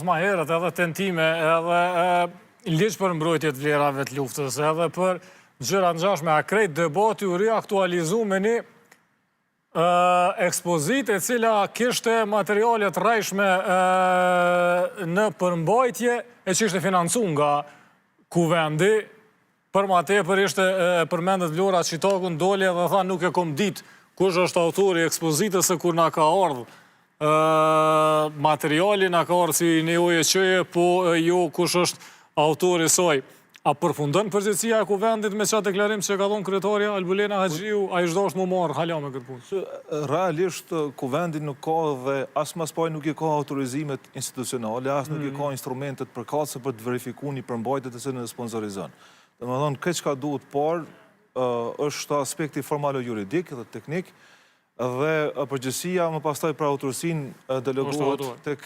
Ma herët edhe tentime, edhe ligjë për mbrojtje të vlerave të luftës, edhe për gjëra ngjashme, a krejt debati u riaktualizu me një ekspozit e cila kishte materialet rrajshme në përmbajtje e që ishte financu nga kuvendi, për ma tepër ishte përmendet Vlora Çitakun dole dhe tha nuk e kom dit kush është autori ekspozitës e kur na ka ardhë materialin, a ka orë si një oje qëje, po jo kush është autori saj. A përfundon përgjithësia e kuvendit me qatë deklarim që ka thonë kryetarja Albulena Haxhiu, a i shdasht mu marë hala me këtë punë? Realisht, kuvendit nuk ka dhe as mas paj nuk i ka autorizimet institucionale, as nuk i ka instrumentet përkatëse për të verifiku një përmbajtjet e se në sponsorizën. Dhe më thonë, këtë që ka duhet parë, është aspekti formalo-juridik dhe teknik, dhe përgjësia më pastaj për autorësin delegohet tek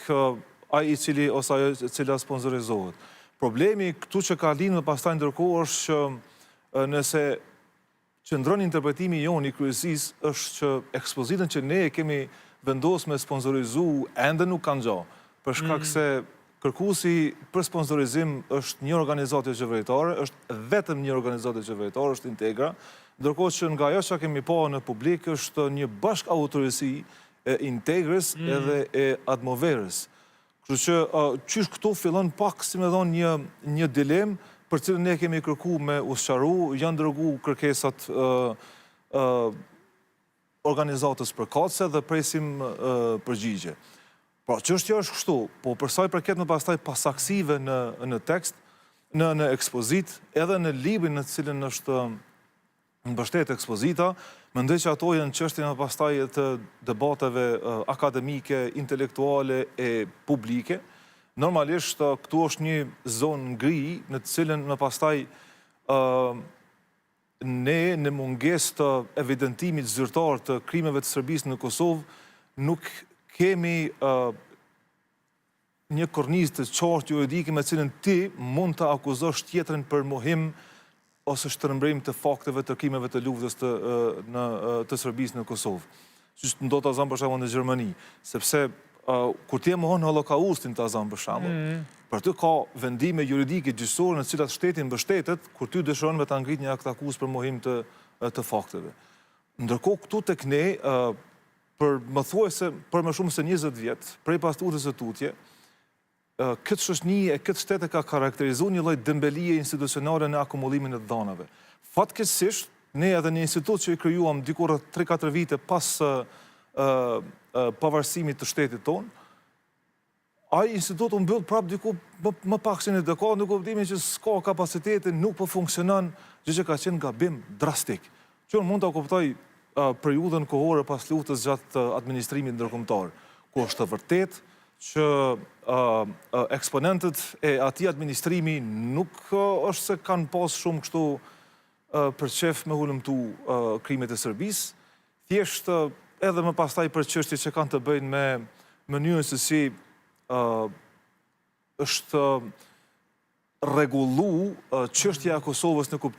ai i cili ose ajo e cila sponsorizohet. Problemi këtu që ka linë më pastaj ndërkohë është që nëse qëndron interpretimi jonë i kryesisë është që ekspozitën që ne e kemi vendosur me sponsorizu ende nuk kanë gjë, për shkak se kërkuesi për sponsorizim është një organizatë qeveritare, është vetëm një organizatë qeveritare, është Integra, ndërkohë që nga ajo që kemi pa në publik është një bashk autorësi e Integrës edhe e Atmoverës. Kështu që qysh këtu fillon pak, si me thonë, një dilem për cilën ne kemi kërku me usqaru, janë dërgu kërkesat organizatës përkatëse dhe presim përgjigje. Pra, çështja është kështu, po përsa i përket më pastaj pasaksive në tekst, në ekspozit, edhe në librin në cilën është në bështet ekspozita, mendoj që ato janë çështje më pastaj të debateve akademike, intelektuale e publike. Normalisht, këtu është një zonë ngri në të cilën më pastaj ne në munges të evidentimit zyrtar të krimeve të Serbisë në Kosovë, nuk kemi një kornizë të qartë juridike me cilën ti mund të akuzosh tjetrin për mohim ose shtrëmbrim të fakteve të krimeve të luftës të Serbisë në Kosovë. Që ndo të azam për shembull në Gjermani, sepse kur ti e mohon holokaustin të azam për shembull, për ty ka vendime juridike gjyqësore në cilat shteti mbështetet kur ty dëshiron me ta ngrit një akt akuz për mohim të fakteve. Ndërkohë këtu tek ne për më thuaj se për më shumë se 20 vjet, prej pastutës së tutje, këtë shoqëni e këtë shtet e ka karakterizu një lloj dembelie institucionale në akumulimin e dhanave. Fatkeqësisht, ne edhe një institut që i krijuam dikur 3-4 vite pas pavarësimit të shtetit tonë, ai institut u mbyll prap diku më pak se një dekadë në kuptimin që s'ka kapacitetin, nuk po funksionon, gjë që ka qenë gabim drastik. Që unë mund ta kuptoj periudhën kohore pas luftës gjatë administrimit ndërkombëtar, ku është të vërtetë që eksponentët e atij administrimi nuk është se kanë pas shumë kështu për qef me hulumtu krimet e Serbisë, thjesht edhe më pastaj për çështjet që kanë të bëjnë me mënyrën se si është rregullu çështja e Kosovës në kuptim